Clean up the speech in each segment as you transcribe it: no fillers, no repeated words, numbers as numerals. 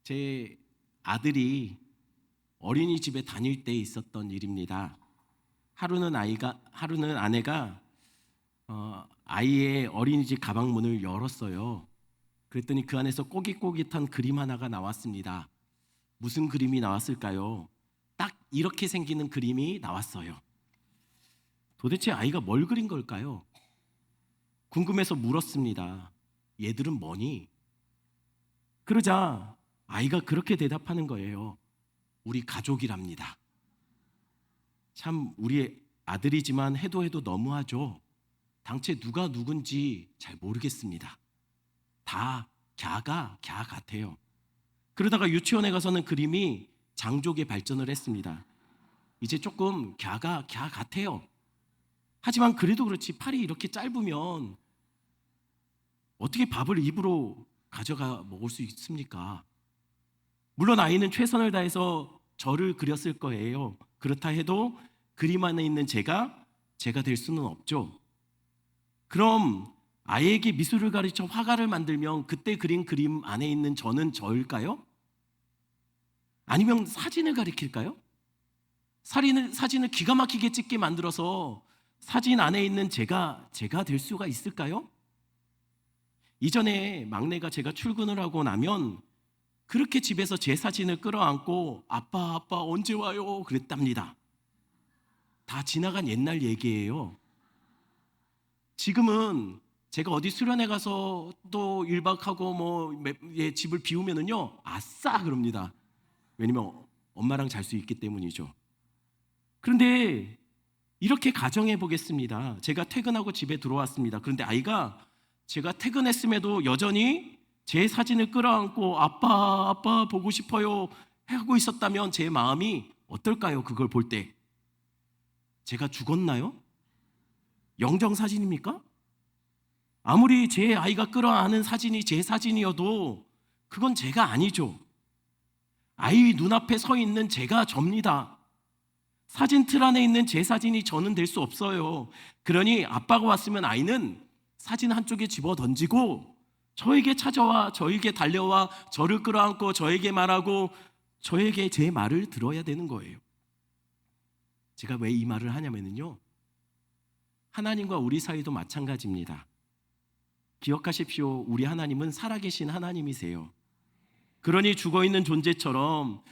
제 아들이 어린이집에 다닐 때 있었던 일입니다. 하루는 아내가 아이의 어린이집 가방 문을 열었어요. 그랬더니 그 안에서 꼬깃꼬깃한 그림 하나가 나왔습니다. 무슨 그림이 나왔을까요? 딱 이렇게 생기는 그림이 나왔어요. 도대체 아이가 뭘 그린 걸까요? 궁금해서 물었습니다. 얘들은 뭐니? 그러자 아이가 그렇게 대답하는 거예요. 우리 가족이랍니다. 참 우리 아들이지만 해도 너무하죠. 당최 누가 누군지 잘 모르겠습니다. 다 갸가 갸 같아요. 그러다가 유치원에 가서는 그림이 장족의 발전을 했습니다. 이제 조금 갸가 갸 같아요. 하지만 그래도 그렇지 팔이 이렇게 짧으면 어떻게 밥을 입으로 가져가 먹을 수 있습니까? 물론 아이는 최선을 다해서 저를 그렸을 거예요. 그렇다 해도 그림 안에 있는 제가 될 수는 없죠. 그럼 아이에게 미술을 가르쳐 화가를 만들면 그때 그린 그림 안에 있는 저는 저일까요? 아니면 사진을 가리킬까요? 사진을 기가 막히게 찍게 만들어서 사진 안에 있는 제가 될 수가 있을까요? 이전에 막내가 제가 출근을 하고 나면 그렇게 집에서 제 사진을 끌어안고 아빠 언제 와요? 그랬답니다. 다 지나간 옛날 얘기예요. 지금은 제가 어디 수련회 가서 또 1박하고 집을 비우면은요 아싸 그럽니다. 왜냐면 엄마랑 잘 수 있기 때문이죠. 그런데 이렇게 가정해 보겠습니다. 제가 퇴근하고 집에 들어왔습니다. 그런데 아이가 제가 퇴근했음에도 여전히 제 사진을 끌어안고 아빠 보고 싶어요 하고 있었다면 제 마음이 어떨까요? 그걸 볼 때 제가 죽었나요? 영정사진입니까? 아무리 제 아이가 끌어안은 사진이 제 사진이어도 그건 제가 아니죠. 아이 눈앞에 서 있는 제가 접니다. 사진 틀 안에 있는 제 사진이 저는 될 수 없어요. 그러니 아빠가 왔으면 아이는 사진 한쪽에 집어 던지고 저에게 찾아와 저에게 달려와 저를 끌어안고 저에게 말하고 저에게 제 말을 들어야 되는 거예요. 제가 왜 이 말을 하냐면요, 하나님과 우리 사이도 마찬가지입니다. 기억하십시오. 우리 하나님은 살아계신 하나님이세요. 그러니 죽어있는 존재처럼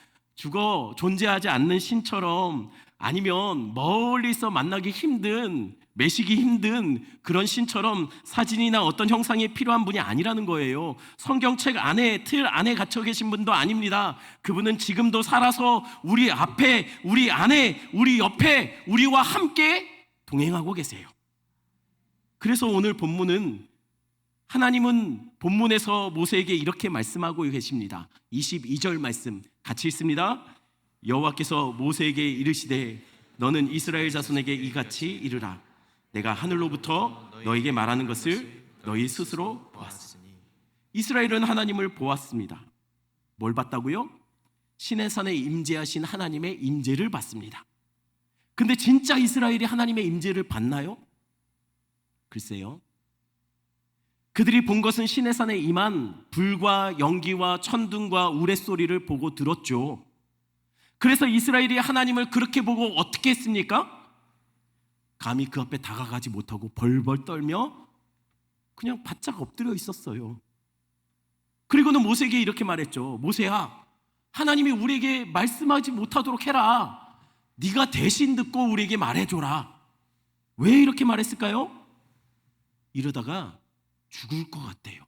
존재하지 않는 신처럼 아니면 멀리서 만나기 힘든 매시기 힘든 그런 신처럼 사진이나 어떤 형상이 필요한 분이 아니라는 거예요. 성경책 안에 틀 안에 갇혀 계신 분도 아닙니다. 그분은 지금도 살아서 우리 앞에 우리 안에 우리 옆에 우리와 함께 동행하고 계세요. 그래서 오늘 본문은 하나님은 본문에서 모세에게 이렇게 말씀하고 계십니다. 22절 말씀 같이 읽습니다. 여호와께서 모세에게 이르시되 너는 이스라엘 자손에게 이같이 이르라. 내가 하늘로부터 너에게 말하는 것을 너희 스스로 보았으니. 이스라엘은 하나님을 보았습니다. 뭘 봤다고요? 시내산에 임재하신 하나님의 임재를 봤습니다. 근데 진짜 이스라엘이 하나님의 임재를 봤나요? 글쎄요. 그들이 본 것은 시내산에 임한 불과 연기와 천둥과 우레소리를 보고 들었죠. 그래서 이스라엘이 하나님을 그렇게 보고 어떻게 했습니까? 감히 그 앞에 다가가지 못하고 벌벌 떨며 그냥 바짝 엎드려 있었어요. 그리고는 모세에게 이렇게 말했죠. 모세야, 하나님이 우리에게 말씀하지 못하도록 해라. 네가 대신 듣고 우리에게 말해줘라. 왜 이렇게 말했을까요? 이러다가 죽을 것 같대요.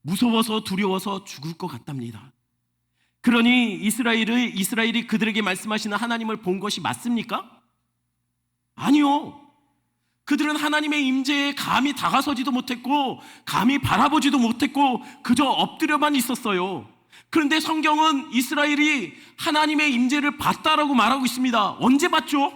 무서워서 두려워서 죽을 것 같답니다. 그러니 이스라엘이 그들에게 말씀하시는 하나님을 본 것이 맞습니까? 아니요. 그들은 하나님의 임재에 감히 다가서지도 못했고 감히 바라보지도 못했고 그저 엎드려만 있었어요. 그런데 성경은 이스라엘이 하나님의 임재를 봤다라고 말하고 있습니다. 언제 봤죠?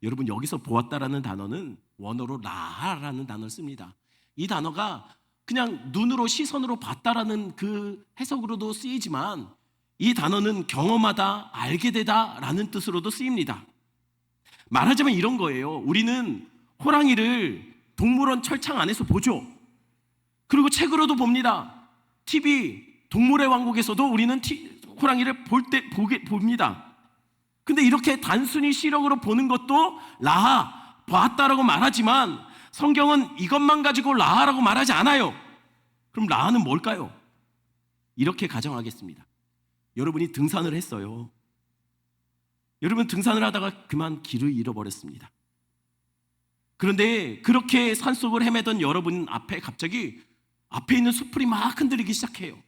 여러분, 여기서 보았다라는 단어는 원어로 라라는 단어를 씁니다. 이 단어가 그냥 눈으로 시선으로 봤다라는 그 해석으로도 쓰이지만 이 단어는 경험하다, 알게 되다라는 뜻으로도 쓰입니다. 말하자면 이런 거예요. 우리는 호랑이를 동물원 철창 안에서 보죠. 그리고 책으로도 봅니다. TV, 동물의 왕국에서도 우리는 호랑이를 봅니다. 근데 이렇게 단순히 시력으로 보는 것도 라하, 봤다라고 말하지만 성경은 이것만 가지고 라하라고 말하지 않아요. 그럼 라하는 뭘까요? 이렇게 가정하겠습니다. 여러분이 등산을 했어요. 여러분 등산을 하다가 그만 길을 잃어버렸습니다. 그런데 그렇게 산속을 헤매던 여러분 앞에 갑자기 앞에 있는 숲풀이 막 흔들리기 시작해요.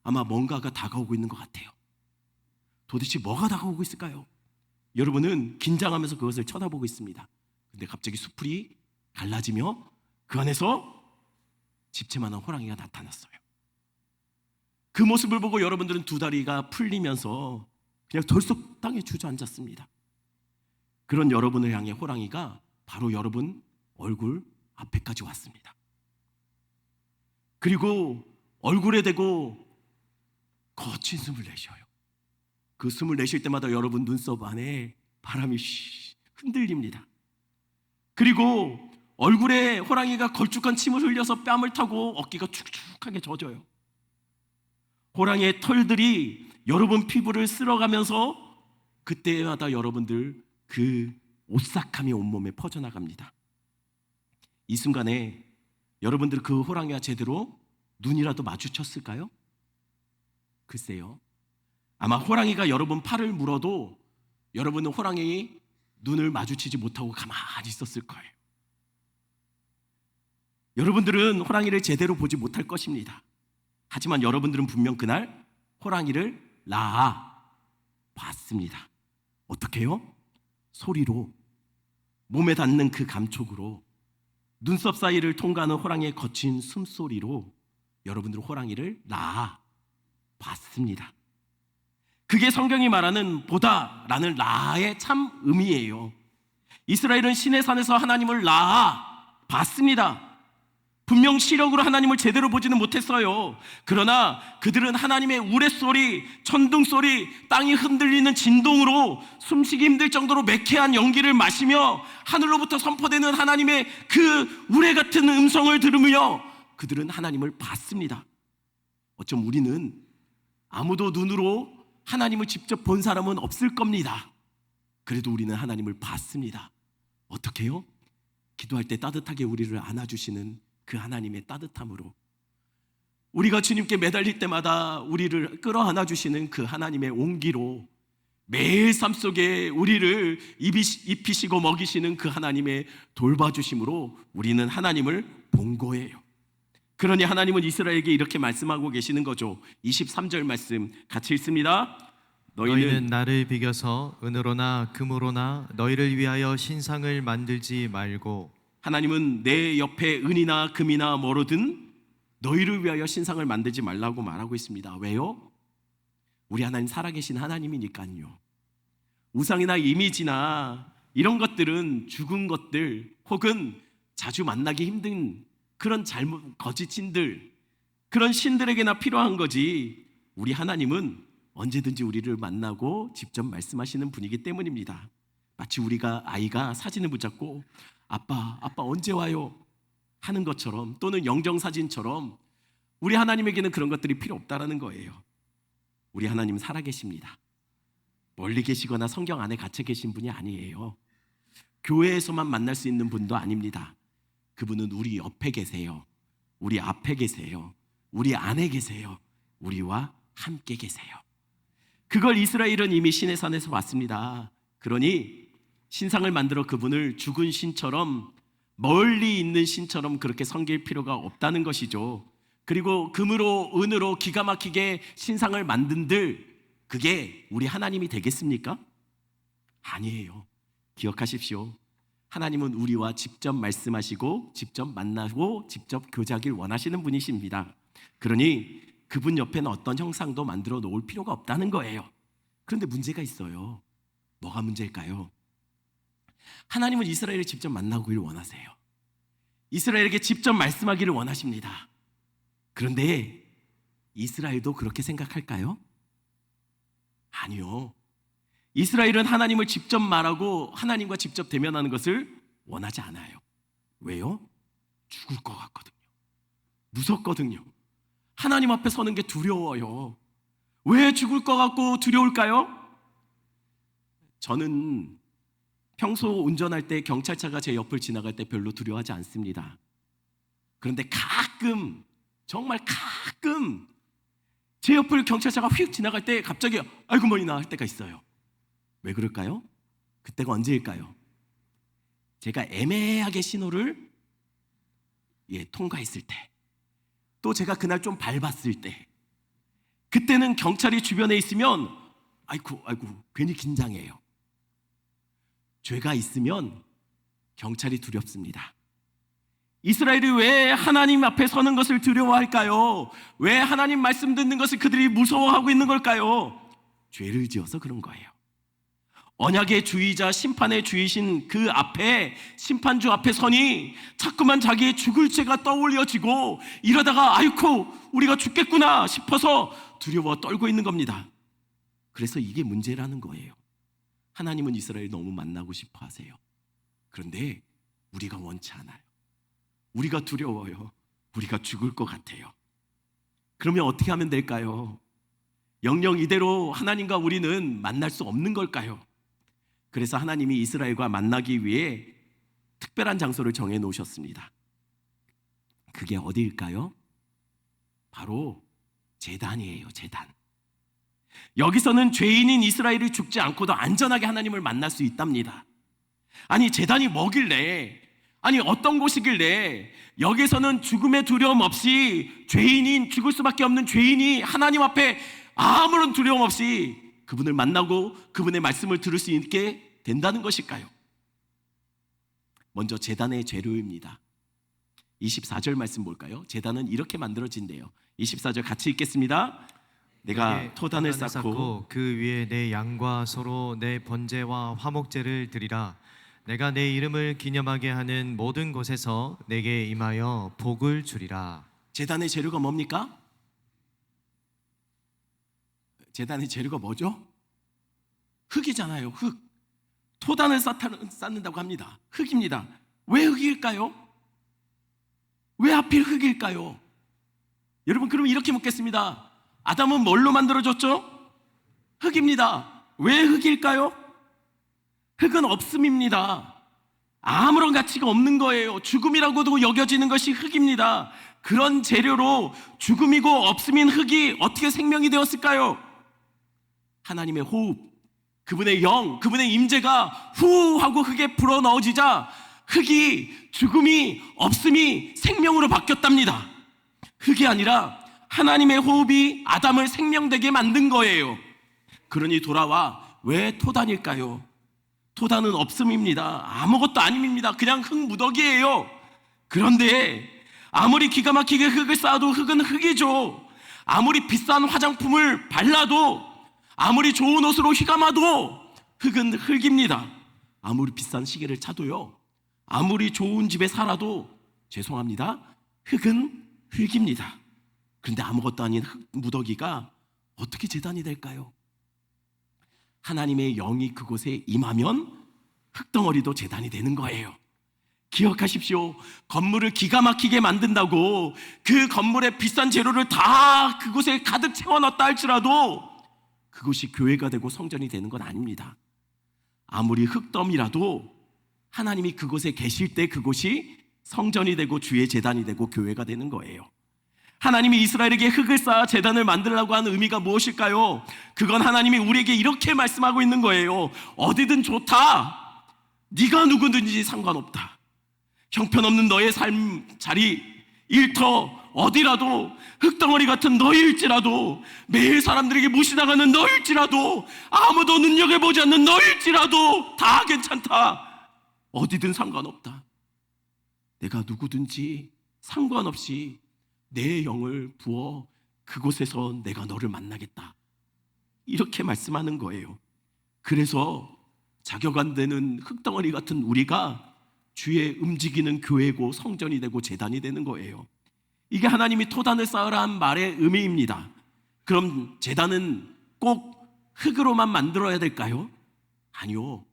아마 뭔가가 다가오고 있는 것 같아요. 도대체 뭐가 다가오고 있을까요? 여러분은 긴장하면서 그것을 쳐다보고 있습니다. 근데 갑자기 숲풀이 갈라지며 그 안에서 집채만한 호랑이가 나타났어요. 그 모습을 보고 여러분들은 두 다리가 풀리면서 그냥 덜썩 땅에 주저앉았습니다. 그런 여러분을 향해 호랑이가 바로 여러분 얼굴 앞에까지 왔습니다. 그리고 얼굴에 대고 거친 숨을 내쉬어요. 그 숨을 내쉴 때마다 여러분 눈썹 안에 바람이 흔들립니다. 그리고 얼굴에 호랑이가 걸쭉한 침을 흘려서 뺨을 타고 어깨가 축축하게 젖어요. 호랑이의 털들이 여러분 피부를 쓸어가면서 그때마다 여러분들 그 오싹함이 온몸에 퍼져나갑니다. 이 순간에 여러분들 그 호랑이와 제대로 눈이라도 마주쳤을까요? 글쎄요. 아마 호랑이가 여러분 팔을 물어도 여러분은 호랑이 눈을 마주치지 못하고 가만히 있었을 거예요. 여러분들은 호랑이를 제대로 보지 못할 것입니다. 하지만 여러분들은 분명 그날 호랑이를 라하 봤습니다. 어떻게요? 소리로, 몸에 닿는 그 감촉으로, 눈썹 사이를 통과하는 호랑이의 거친 숨소리로 여러분들은 호랑이를 라하 봤습니다. 그게 성경이 말하는 보다라는 라하의 참 의미예요. 이스라엘은 시내 산에서 하나님을 라하 봤습니다. 분명 시력으로 하나님을 제대로 보지는 못했어요. 그러나 그들은 하나님의 우레소리, 천둥소리, 땅이 흔들리는 진동으로 숨쉬기 힘들 정도로 매캐한 연기를 마시며 하늘로부터 선포되는 하나님의 그 우레 같은 음성을 들으며 그들은 하나님을 봤습니다. 어쩜 우리는 아무도 눈으로 하나님을 직접 본 사람은 없을 겁니다. 그래도 우리는 하나님을 봤습니다. 어떻게요? 기도할 때 따뜻하게 우리를 안아주시는 그 하나님의 따뜻함으로, 우리가 주님께 매달릴 때마다 우리를 끌어안아 주시는 그 하나님의 온기로, 매일 삶 속에 우리를 입히시고 먹이시는 그 하나님의 돌봐주심으로 우리는 하나님을 본 거예요. 그러니 하나님은 이스라엘에게 이렇게 말씀하고 계시는 거죠. 23절 말씀 같이 읽습니다. 너희는 나를 비겨서 은으로나 금으로나 너희를 위하여 신상을 만들지 말고. 하나님은 내 옆에 은이나 금이나 뭐로든 너희를 위하여 신상을 만들지 말라고 말하고 있습니다. 왜요? 우리 하나님 살아계신 하나님이니까요. 우상이나 이미지나 이런 것들은 죽은 것들 혹은 자주 만나기 힘든 그런 거짓 신들, 그런 신들에게나 필요한 거지, 우리 하나님은 언제든지 우리를 만나고 직접 말씀하시는 분이기 때문입니다. 마치 아이가 사진을 붙잡고 아빠 언제 와요? 하는 것처럼, 또는 영정사진처럼 우리 하나님에게는 그런 것들이 필요 없다라는 거예요. 우리 하나님은 살아계십니다. 멀리 계시거나 성경 안에 갇혀 계신 분이 아니에요. 교회에서만 만날 수 있는 분도 아닙니다. 그분은 우리 옆에 계세요. 우리 앞에 계세요. 우리 안에 계세요. 우리와 함께 계세요. 그걸 이스라엘은 이미 시내산에서 봤습니다. 그러니 신상을 만들어 그분을 죽은 신처럼, 멀리 있는 신처럼 그렇게 섬길 필요가 없다는 것이죠. 그리고 금으로 은으로 기가 막히게 신상을 만든들, 그게 우리 하나님이 되겠습니까? 아니에요. 기억하십시오. 하나님은 우리와 직접 말씀하시고 직접 만나고 직접 교제하길 원하시는 분이십니다. 그러니 그분 옆에는 어떤 형상도 만들어 놓을 필요가 없다는 거예요. 그런데 문제가 있어요. 뭐가 문제일까요? 하나님은 이스라엘을 직접 만나기를 원하세요. 이스라엘에게 직접 말씀하기를 원하십니다. 그런데 이스라엘도 그렇게 생각할까요? 아니요. 이스라엘은 하나님을 직접 말하고 하나님과 직접 대면하는 것을 원하지 않아요. 왜요? 죽을 것 같거든요. 무섭거든요. 하나님 앞에 서는 게 두려워요. 왜 죽을 것 같고 두려울까요? 저는 평소 운전할 때 경찰차가 제 옆을 지나갈 때 별로 두려워하지 않습니다. 그런데 가끔, 정말 가끔 제 옆을 경찰차가 휙 지나갈 때 갑자기 아이고 머리나 할 때가 있어요. 왜 그럴까요? 그때가 언제일까요? 제가 애매하게 신호를 통과했을 때, 또 제가 그날 좀 밟았을 때, 그때는 경찰이 주변에 있으면 아이고 괜히 긴장해요. 죄가 있으면 경찰이 두렵습니다. 이스라엘이 왜 하나님 앞에 서는 것을 두려워할까요? 왜 하나님 말씀 듣는 것을 그들이 무서워하고 있는 걸까요? 죄를 지어서 그런 거예요. 언약의 주이자 심판의 주이신 그 앞에, 심판주 앞에 서니 자꾸만 자기의 죽을 죄가 떠올려지고, 이러다가 아이고 우리가 죽겠구나 싶어서 두려워 떨고 있는 겁니다. 그래서 이게 문제라는 거예요. 하나님은 이스라엘 너무 만나고 싶어 하세요. 그런데 우리가 원치 않아요. 우리가 두려워요. 우리가 죽을 것 같아요. 그러면 어떻게 하면 될까요? 영영 이대로 하나님과 우리는 만날 수 없는 걸까요? 그래서 하나님이 이스라엘과 만나기 위해 특별한 장소를 정해 놓으셨습니다. 그게 어디일까요? 바로 제단이에요. 제단. 여기서는 죄인인 이스라엘이 죽지 않고도 안전하게 하나님을 만날 수 있답니다. 아니, 제단이 뭐길래, 아니 어떤 곳이길래 여기서는 죽음의 두려움 없이 죄인인, 죽을 수밖에 없는 죄인이 하나님 앞에 아무런 두려움 없이 그분을 만나고 그분의 말씀을 들을 수 있게 된다는 것일까요? 먼저 제단의 재료입니다. 24절 말씀 볼까요? 제단은 이렇게 만들어진대요. 24절 같이 읽겠습니다. 내가 토단을 쌓고 그 위에 내 양과 소로 내 번제와 화목제를 드리라. 내가 내 이름을 기념하게 하는 모든 곳에서 내게 임하여 복을 주리라. 제단의 재료가 뭡니까? 제단의 재료가 뭐죠? 흙이잖아요. 흙. 토단을 쌓는다고 합니다. 흙입니다. 왜 흙일까요? 왜 하필 흙일까요? 여러분, 그럼 이렇게 묻겠습니다. 아담은 뭘로 만들어졌죠? 흙입니다. 왜 흙일까요? 흙은 없음입니다. 아무런 가치가 없는 거예요. 죽음이라고도 여겨지는 것이 흙입니다. 그런 재료로 죽음이고 없음인 흙이 어떻게 생명이 되었을까요? 하나님의 호흡, 그분의 영, 그분의 임재가 후 하고 흙에 불어넣어지자 흙이, 죽음이, 없음이 생명으로 바뀌었답니다. 흙이 아니라 하나님의 호흡이 아담을 생명되게 만든 거예요. 그러니 돌아와, 왜 토단일까요? 토단은 없음입니다. 아무것도 아닙니다. 그냥 흙 무더기예요. 그런데 아무리 기가 막히게 흙을 쌓아도 흙은 흙이죠. 아무리 비싼 화장품을 발라도, 아무리 좋은 옷으로 휘감아도 흙은 흙입니다. 아무리 비싼 시계를 차도요, 아무리 좋은 집에 살아도 죄송합니다, 흙은 흙입니다. 그런데 아무것도 아닌 흙 무더기가 어떻게 제단이 될까요? 하나님의 영이 그곳에 임하면 흙덩어리도 제단이 되는 거예요. 기억하십시오. 건물을 기가 막히게 만든다고 그 건물에 비싼 재료를 다 그곳에 가득 채워 넣었다 할지라도 그곳이 교회가 되고 성전이 되는 건 아닙니다. 아무리 흙더미라도 하나님이 그곳에 계실 때 그곳이 성전이 되고 주의 제단이 되고 교회가 되는 거예요. 하나님이 이스라엘에게 흙을 쌓아 제단을 만들려고 하는 의미가 무엇일까요? 그건 하나님이 우리에게 이렇게 말씀하고 있는 거예요. 어디든 좋다. 네가 누구든지 상관없다. 형편없는 너의 삶 자리, 일터, 어디라도, 흙덩어리 같은 너일지라도, 매일 사람들에게 무시당하는 너일지라도, 아무도 눈여겨보지 않는 너일지라도 다 괜찮다. 어디든 상관없다. 내가 누구든지 상관없이 내 영을 부어 그곳에서 내가 너를 만나겠다. 이렇게 말씀하는 거예요. 그래서 자격 안 되는 흙덩어리 같은 우리가 주의 움직이는 교회고 성전이 되고 제단이 되는 거예요. 이게 하나님이 토단을 쌓으라 한 말의 의미입니다. 그럼 제단은 꼭 흙으로만 만들어야 될까요? 아니요.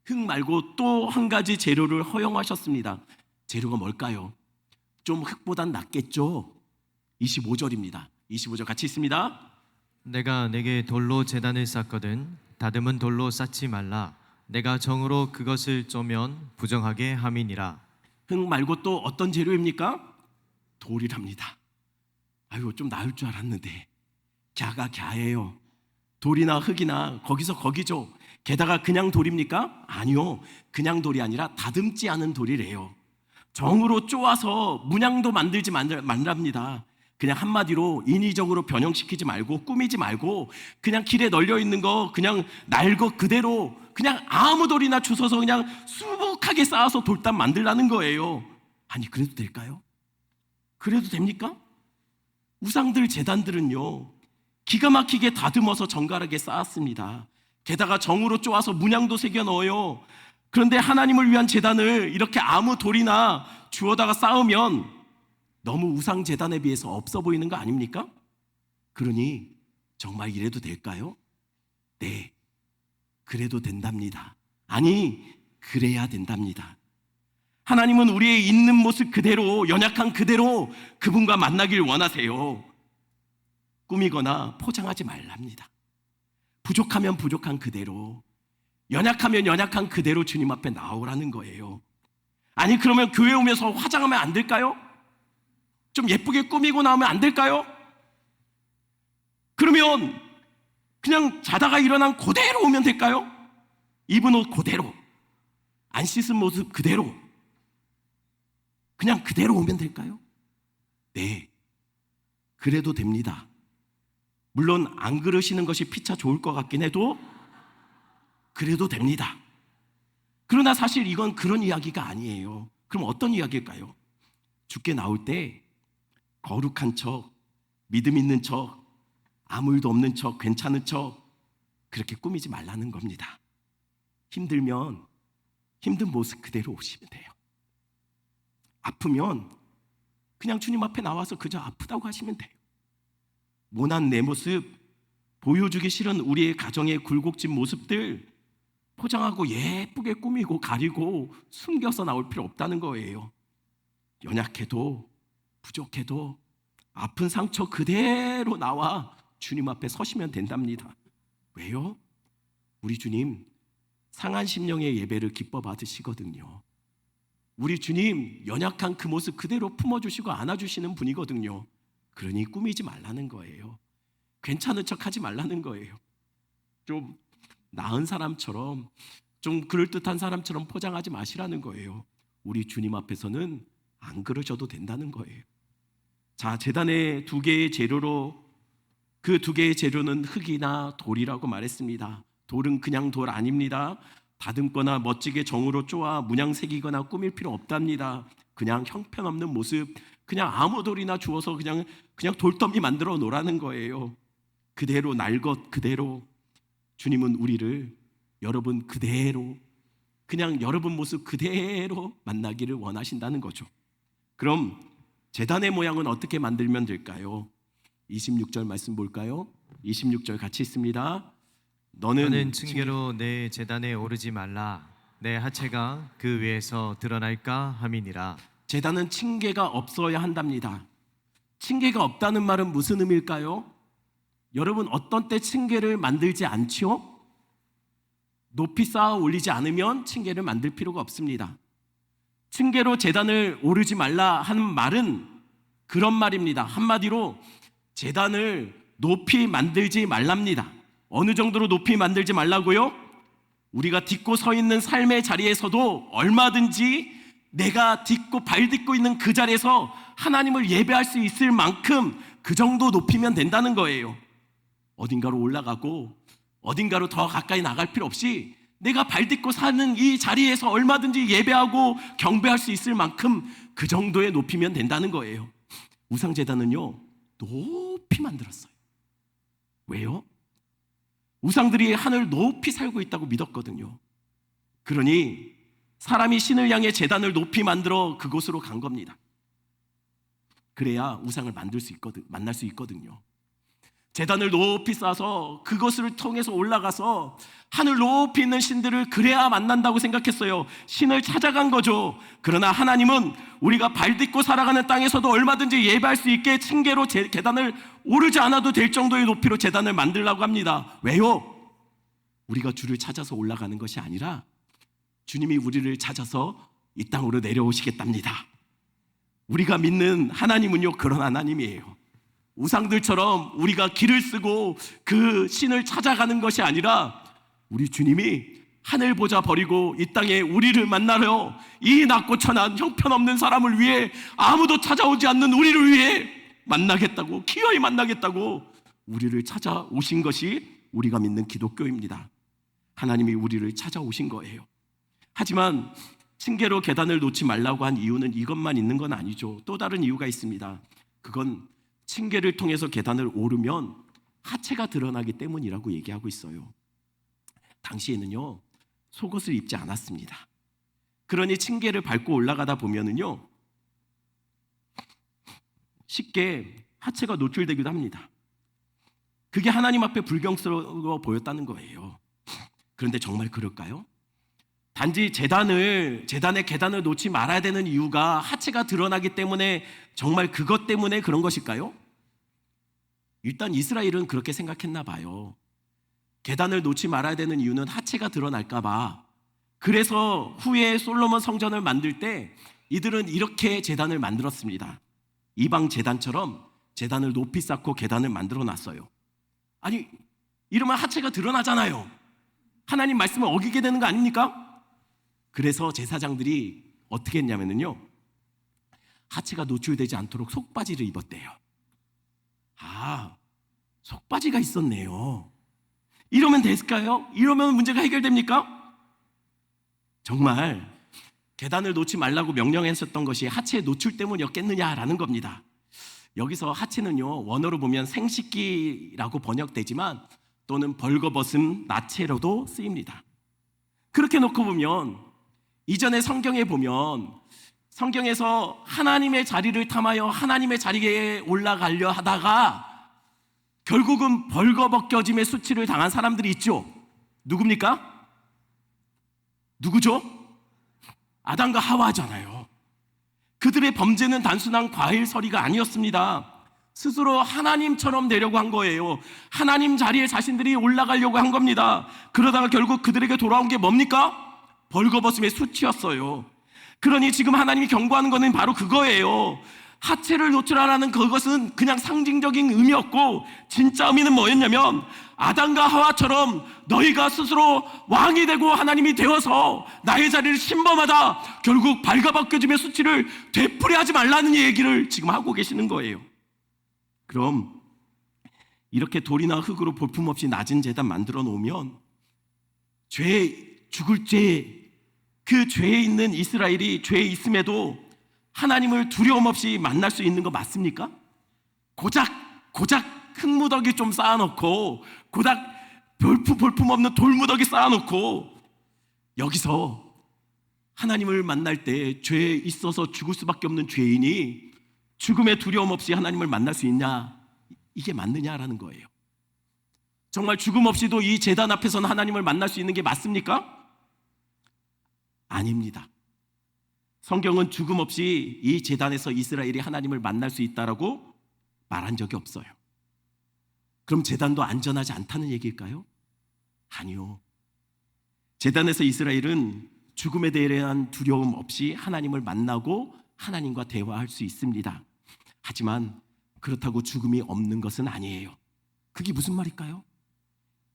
흙 말고 또 한 가지 재료를 허용하셨습니다. 재료가 뭘까요? 좀 흙보단 낫겠죠? 25절입니다. 25절 같이 있습니다. 내가 내게 돌로 제단을 쌓거든 다듬은 돌로 쌓지 말라. 내가 정으로 그것을 쪼면 부정하게 함이니라. 흙 말고 또 어떤 재료입니까? 돌이랍니다. 아유, 좀 나을 줄 알았는데 갸가 갸예요. 돌이나 흙이나 거기서 거기죠. 게다가 그냥 돌입니까? 아니요, 그냥 돌이 아니라 다듬지 않은 돌이래요. 정으로 쪼아서 문양도 만들지 말랍니다. 그냥 한마디로 인위적으로 변형시키지 말고 꾸미지 말고 그냥 길에 널려 있는 거 그냥 날 것 그대로 그냥 아무 돌이나 주워서 그냥 수북하게 쌓아서 돌담 만들라는 거예요. 아니, 그래도 될까요? 그래도 됩니까? 우상들 제단들은요, 기가 막히게 다듬어서 정갈하게 쌓았습니다. 게다가 정으로 쪼아서 문양도 새겨 넣어요. 그런데 하나님을 위한 제단을 이렇게 아무 돌이나 주워다가 쌓으면 너무 우상 제단에 비해서 없어 보이는 거 아닙니까? 그러니 정말 이래도 될까요? 네, 그래도 된답니다. 아니, 그래야 된답니다. 하나님은 우리의 있는 모습 그대로, 연약한 그대로 그분과 만나길 원하세요. 꾸미거나 포장하지 말랍니다. 부족하면 부족한 그대로, 연약하면 연약한 그대로 주님 앞에 나오라는 거예요. 아니, 그러면 교회 오면서 화장하면 안 될까요? 좀 예쁘게 꾸미고 나오면 안 될까요? 그러면 그냥 자다가 일어난 그대로 오면 될까요? 입은 옷 그대로, 안 씻은 모습 그대로, 그냥 그대로 오면 될까요? 네, 그래도 됩니다. 물론 안 그러시는 것이 피차 좋을 것 같긴 해도 그래도 됩니다. 그러나 사실 이건 그런 이야기가 아니에요. 그럼 어떤 이야기일까요? 죽게 나올 때 거룩한 척, 믿음 있는 척, 아무 일도 없는 척, 괜찮은 척 그렇게 꾸미지 말라는 겁니다. 힘들면 힘든 모습 그대로 오시면 돼요. 아프면 그냥 주님 앞에 나와서 그저 아프다고 하시면 돼요. 모난 내 모습, 보여주기 싫은 우리의 가정의 굴곡진 모습들 포장하고 예쁘게 꾸미고 가리고 숨겨서 나올 필요 없다는 거예요. 연약해도 부족해도 아픈 상처 그대로 나와 주님 앞에 서시면 된답니다. 왜요? 우리 주님 상한 심령의 예배를 기뻐 받으시거든요. 우리 주님 연약한 그 모습 그대로 품어주시고 안아주시는 분이거든요. 그러니 꾸미지 말라는 거예요. 괜찮은 척하지 말라는 거예요. 좀 나은 사람처럼, 좀 그럴듯한 사람처럼 포장하지 마시라는 거예요. 우리 주님 앞에서는 안 그러셔도 된다는 거예요. 자, 제단의 두 개의 재료로, 그 두 개의 재료는 흙이나 돌이라고 말했습니다. 돌은 그냥 돌 아닙니다. 다듬거나 멋지게 정으로 쪼아 문양 새기거나 꾸밀 필요 없답니다. 그냥 형편없는 모습, 그냥 아무 돌이나 주워서 그냥 돌더미 만들어 놓으라는 거예요. 그대로 날 것 그대로 주님은 우리를 여러분 그대로, 그냥 여러분 모습 그대로 만나기를 원하신다는 거죠. 그럼 제단의 모양은 어떻게 만들면 될까요? 26절 말씀 볼까요? 26절 같이 있습니다. 너는 층계로 내 제단에 오르지 말라. 내 하체가 그 위에서 드러날까 함이니라. 제단은 층계가 없어야 한답니다. 층계가 없다는 말은 무슨 의미일까요? 여러분, 어떤 때 층계를 만들지 않죠? 높이 쌓아 올리지 않으면 층계를 만들 필요가 없습니다. 층계로 제단을 오르지 말라 하는 말은 그런 말입니다. 한마디로 제단을 높이 만들지 말랍니다. 어느 정도로 높이 만들지 말라고요? 우리가 딛고 서 있는 삶의 자리에서도 얼마든지 내가 발 딛고 있는 그 자리에서 하나님을 예배할 수 있을 만큼 그 정도 높이면 된다는 거예요. 어딘가로 올라가고 어딘가로 더 가까이 나갈 필요 없이 내가 발 딛고 사는 이 자리에서 얼마든지 예배하고 경배할 수 있을 만큼 그 정도의 높이면 된다는 거예요. 우상제단은요, 높이 만들었어요. 왜요? 우상들이 하늘 높이 살고 있다고 믿었거든요. 그러니 사람이 신을 향해 제단을 높이 만들어 그곳으로 간 겁니다. 그래야 우상을 만날 수 있거든요. 제단을 높이 쌓아서 그것을 통해서 올라가서 하늘 높이 있는 신들을 그래야 만난다고 생각했어요. 신을 찾아간 거죠. 그러나 하나님은 우리가 발 딛고 살아가는 땅에서도 얼마든지 예배할 수 있게 층계로 계단을 오르지 않아도 될 정도의 높이로 제단을 만들려고 합니다. 왜요? 우리가 주를 찾아서 올라가는 것이 아니라 주님이 우리를 찾아서 이 땅으로 내려오시겠답니다. 우리가 믿는 하나님은요, 그런 하나님이에요. 우상들처럼 우리가 길을 쓰고 그 신을 찾아가는 것이 아니라 우리 주님이 하늘 보자 버리고 이 땅에 우리를 만나려 이 낮고 천한 형편없는 사람을 위해 아무도 찾아오지 않는 우리를 위해 만나겠다고, 기어이 만나겠다고 우리를 찾아오신 것이 우리가 믿는 기독교입니다. 하나님이 우리를 찾아오신 거예요. 하지만 층계로 계단을 놓지 말라고 한 이유는 이것만 있는 건 아니죠. 또 다른 이유가 있습니다. 그건 층계를 통해서 계단을 오르면 하체가 드러나기 때문이라고 얘기하고 있어요. 당시에는요, 속옷을 입지 않았습니다. 그러니 층계를 밟고 올라가다 보면은요, 쉽게 하체가 노출되기도 합니다. 그게 하나님 앞에 불경스러워 보였다는 거예요. 그런데 정말 그럴까요? 단지 재단의 계단을 놓지 말아야 되는 이유가 하체가 드러나기 때문에 정말 그것 때문에 그런 것일까요? 일단 이스라엘은 그렇게 생각했나 봐요. 계단을 놓지 말아야 되는 이유는 하체가 드러날까 봐. 그래서 후에 솔로몬 성전을 만들 때 이들은 이렇게 제단을 만들었습니다. 이방 제단처럼 제단을 높이 쌓고 계단을 만들어 놨어요. 아니, 이러면 하체가 드러나잖아요. 하나님 말씀을 어기게 되는 거 아닙니까? 그래서 제사장들이 어떻게 했냐면요, 하체가 노출되지 않도록 속바지를 입었대요. 아, 속바지가 있었네요. 이러면 됐을까요? 이러면 문제가 해결됩니까? 정말 계단을 놓지 말라고 명령했었던 것이 하체의 노출 때문이었겠느냐라는 겁니다. 여기서 하체는요, 원어로 보면 생식기라고 번역되지만 또는 벌거벗음, 나체로도 쓰입니다. 그렇게 놓고 보면 이전에 성경에 보면 성경에서 하나님의 자리를 탐하여 하나님의 자리에 올라가려 하다가 결국은 벌거벗겨짐의 수치를 당한 사람들이 있죠. 누굽니까? 누구죠? 아담과 하와잖아요. 그들의 범죄는 단순한 과일서리가 아니었습니다. 스스로 하나님처럼 되려고 한 거예요. 하나님 자리에 자신들이 올라가려고 한 겁니다. 그러다가 결국 그들에게 돌아온 게 뭡니까? 벌거벗음의 수치였어요. 그러니 지금 하나님이 경고하는 것은 바로 그거예요. 하체를 노출하라는 그것은 그냥 상징적인 의미였고, 진짜 의미는 뭐였냐면 아담과 하와처럼 너희가 스스로 왕이 되고 하나님이 되어서 나의 자리를 침범하다 결국 발가벗겨짐의 수치를 되풀이하지 말라는 얘기를 지금 하고 계시는 거예요. 그럼 이렇게 돌이나 흙으로 볼품없이 낮은 제단 만들어 놓으면 죽을 죄, 그 죄에 있는 이스라엘이 죄에 있음에도 하나님을 두려움 없이 만날 수 있는 거 맞습니까? 고작 흙무더기 좀 쌓아놓고, 고작 볼품 없는 돌무더기 쌓아놓고 여기서 하나님을 만날 때 죄에 있어서 죽을 수밖에 없는 죄인이 죽음의 두려움 없이 하나님을 만날 수 있냐? 이게 맞느냐라는 거예요. 정말 죽음 없이도 이 제단 앞에서는 하나님을 만날 수 있는 게 맞습니까? 아닙니다. 성경은 죽음 없이 이 제단에서 이스라엘이 하나님을 만날 수 있다라고 말한 적이 없어요. 그럼 제단도 안전하지 않다는 얘기일까요? 아니요. 제단에서 이스라엘은 죽음에 대한 두려움 없이 하나님을 만나고 하나님과 대화할 수 있습니다. 하지만 그렇다고 죽음이 없는 것은 아니에요. 그게 무슨 말일까요?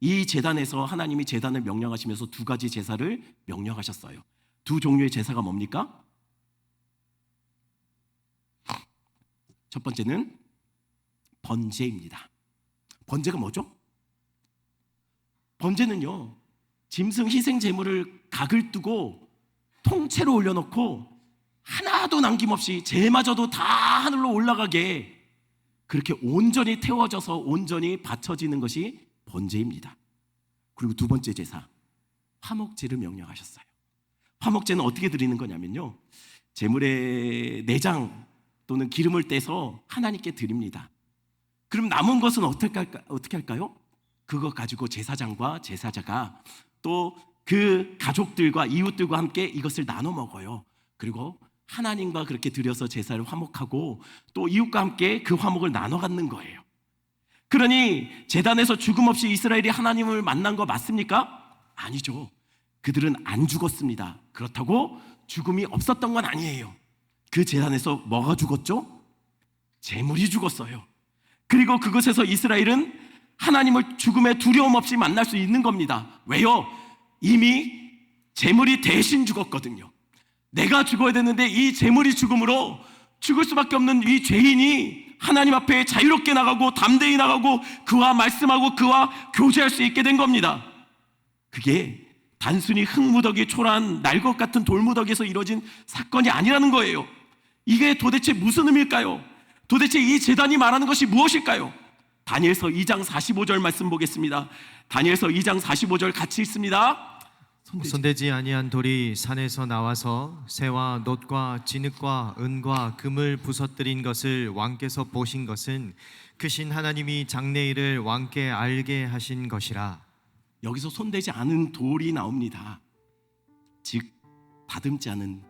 이 제단에서 하나님이 제단을 명령하시면서 두 가지 제사를 명령하셨어요. 두 종류의 제사가 뭡니까? 첫 번째는 번제입니다. 번제가 뭐죠? 번제는요, 짐승 희생 제물을 각을 뜨고 통째로 올려놓고 하나도 남김없이 제마저도 다 하늘로 올라가게 그렇게 온전히 태워져서 온전히 바쳐지는 것이 번제입니다. 그리고 두 번째 제사, 화목제를 명령하셨어요. 화목제는 어떻게 드리는 거냐면요, 제물의 내장 또는 기름을 떼서 하나님께 드립니다. 그럼 남은 것은 어떻게 할까요? 그거 가지고 제사장과 제사자가 또 그 가족들과 이웃들과 함께 이것을 나눠 먹어요. 그리고 하나님과 그렇게 드려서 제사를 화목하고 또 이웃과 함께 그 화목을 나눠 갖는 거예요. 그러니 제단에서 죽음 없이 이스라엘이 하나님을 만난 거 맞습니까? 아니죠. 그들은 안 죽었습니다. 그렇다고 죽음이 없었던 건 아니에요. 그 제단에서 뭐가 죽었죠? 재물이 죽었어요. 그리고 그곳에서 이스라엘은 하나님을 죽음의 두려움 없이 만날 수 있는 겁니다. 왜요? 이미 재물이 대신 죽었거든요. 내가 죽어야 되는데 이 재물이 죽음으로 죽을 수밖에 없는 이 죄인이 하나님 앞에 자유롭게 나가고 담대히 나가고 그와 말씀하고 그와 교제할 수 있게 된 겁니다. 그게 단순히 흙무더기 초라한 날 것 같은 돌무더기에서 이루어진 사건이 아니라는 거예요. 이게 도대체 무슨 의미일까요? 도대체 이 제단이 말하는 것이 무엇일까요? 다니엘서 2장 45절 말씀 보겠습니다. 다니엘서 2장 45절 같이 읽습니다. 손대지 아니한 돌이 산에서 나와서 새와 놋과 진흙과 은과 금을 부서뜨린 것을 왕께서 보신 것은 크신 하나님이 장래일을 왕께 알게 하신 것이라. 여기서 손대지 않은 돌이 나옵니다. 즉 다듬지 않은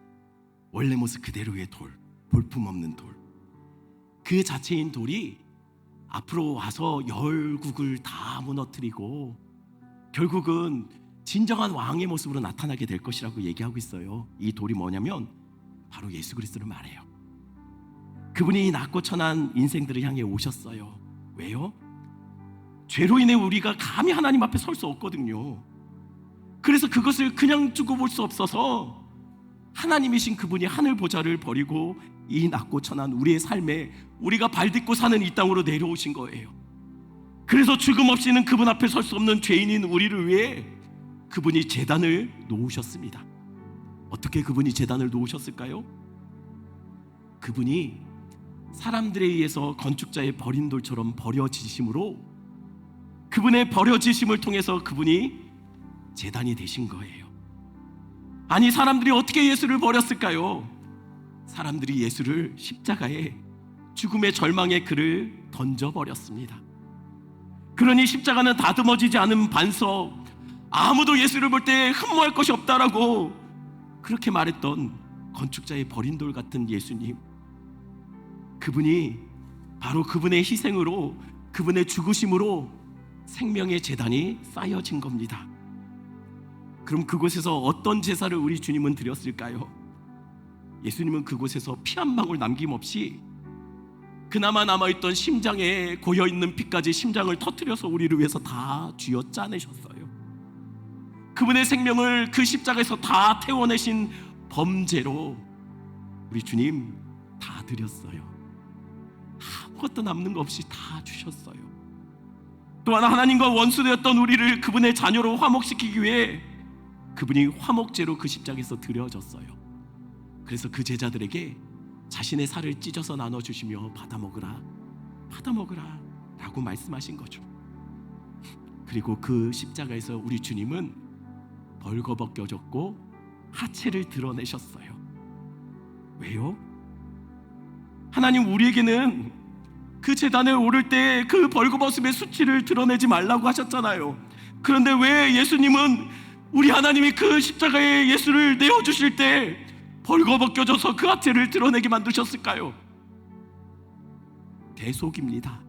원래 모습 그대로의 돌, 볼품없는 돌. 그 자체인 돌이 앞으로 와서 열국을 다 무너뜨리고 결국은 진정한 왕의 모습으로 나타나게 될 것이라고 얘기하고 있어요. 이 돌이 뭐냐면 바로 예수 그리스도를 말해요. 그분이 낮고 천한 인생들을 향해 오셨어요. 왜요? 죄로 인해 우리가 감히 하나님 앞에 설 수 없거든요. 그래서 그것을 그냥 두고 볼 수 없어서 하나님이신 그분이 하늘 보좌를 버리고 이 낮고 천한 우리의 삶에 우리가 발딛고 사는 이 땅으로 내려오신 거예요. 그래서 죽음 없이는 그분 앞에 설 수 없는 죄인인 우리를 위해 그분이 제단을 놓으셨습니다. 어떻게 그분이 제단을 놓으셨을까요? 그분이 사람들에 의해서 건축자의 버린 돌처럼 버려지심으로 그분의 버려지심을 통해서 그분이 제단이 되신 거예요. 아니 사람들이 어떻게 예수를 버렸을까요? 사람들이 예수를 십자가에 죽음의 절망의 그를 던져버렸습니다. 그러니 십자가는 다듬어지지 않은 반석, 아무도 예수를 볼 때 흠모할 것이 없다라고 그렇게 말했던 건축자의 버린 돌 같은 예수님, 그분이 바로 그분의 희생으로 그분의 죽으심으로 생명의 제단이 쌓여진 겁니다. 그럼 그곳에서 어떤 제사를 우리 주님은 드렸을까요? 예수님은 그곳에서 피 한 방울 남김없이 그나마 남아있던 심장에 고여있는 피까지 심장을 터뜨려서 우리를 위해서 다 쥐어 짜내셨어요. 그분의 생명을 그 십자가에서 다 태워내신 범죄로 우리 주님 다 드렸어요. 아무것도 남는 거 없이 다 주셨어요. 또한 하나님과 원수되었던 우리를 그분의 자녀로 화목시키기 위해 그분이 화목제로 그 십자가에서 드려졌어요. 그래서 그 제자들에게 자신의 살을 찢어서 나눠주시며 받아 먹으라 라고 말씀하신 거죠. 그리고 그 십자가에서 우리 주님은 벌거벗겨졌고 하체를 드러내셨어요. 왜요? 하나님 우리에게는 그 제단에 오를 때 그 벌거벗음의 수치를 드러내지 말라고 하셨잖아요. 그런데 왜 예수님은 우리 하나님이 그 십자가에 예수를 내어주실 때 벌거벗겨져서 그 하체를 드러내게 만드셨을까요? 대속입니다.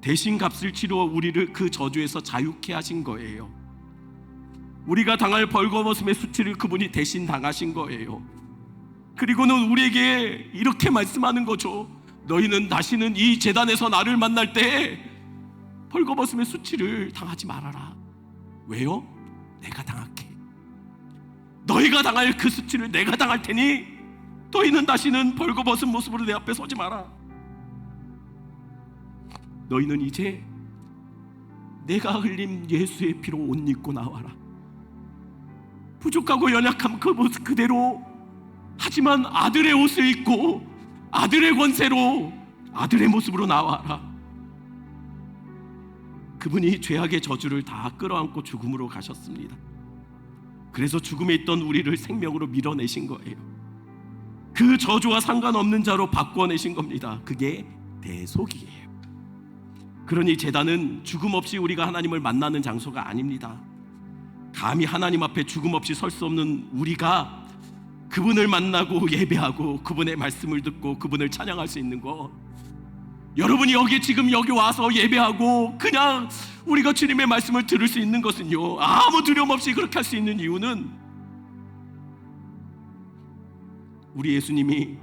대신 값을 치러 우리를 그 저주에서 자유케 하신 거예요. 우리가 당할 벌거벗음의 수치를 그분이 대신 당하신 거예요. 그리고는 우리에게 이렇게 말씀하는 거죠. 너희는 다시는 이 제단에서 나를 만날 때 벌거벗음의 수치를 당하지 말아라. 왜요? 내가 당할게. 너희가 당할 그 수치를 내가 당할 테니 너희는 다시는 벌거벗은 모습으로 내 앞에 서지 마라. 너희는 이제 내가 흘린 예수의 피로 옷 입고 나와라. 부족하고 연약한 그 모습 그대로, 하지만 아들의 옷을 입고 아들의 권세로 아들의 모습으로 나와라. 그분이 죄악의 저주를 다 끌어안고 죽음으로 가셨습니다. 그래서 죽음에 있던 우리를 생명으로 밀어내신 거예요. 그 저주와 상관없는 자로 바꿔내신 겁니다. 그게 대속이에요. 그러니 제단은 죽음 없이 우리가 하나님을 만나는 장소가 아닙니다. 감히 하나님 앞에 죽음 없이 설 수 없는 우리가 그분을 만나고 예배하고 그분의 말씀을 듣고 그분을 찬양할 수 있는 것, 여러분이 지금 여기 와서 예배하고 그냥 우리가 주님의 말씀을 들을 수 있는 것은요, 아무 두려움 없이 그렇게 할 수 있는 이유는 우리 예수님이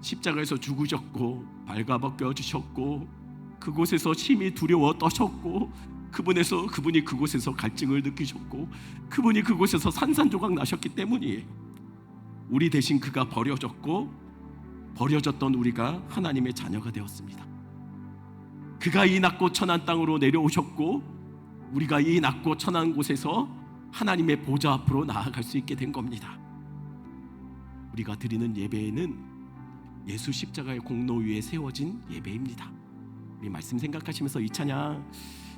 십자가에서 죽으셨고 발가벗겨 주셨고 그곳에서 심히 두려워 떠셨고 그분이 그곳에서 갈증을 느끼셨고 그분이 그곳에서 산산조각 나셨기 때문이에요. 우리 대신 그가 버려졌고 버려졌던 우리가 하나님의 자녀가 되었습니다. 그가 이 낮고 천한 땅으로 내려오셨고 우리가 이 낮고 천한 곳에서 하나님의 보좌 앞으로 나아갈 수 있게 된 겁니다. 우리가 드리는 예배는 예수 십자가의 공로 위에 세워진 예배입니다. 우리 말씀 생각하시면서 이 찬양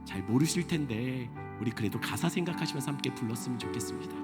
잘 모르실 텐데 우리 그래도 가사 생각하시면서 함께 불렀으면 좋겠습니다.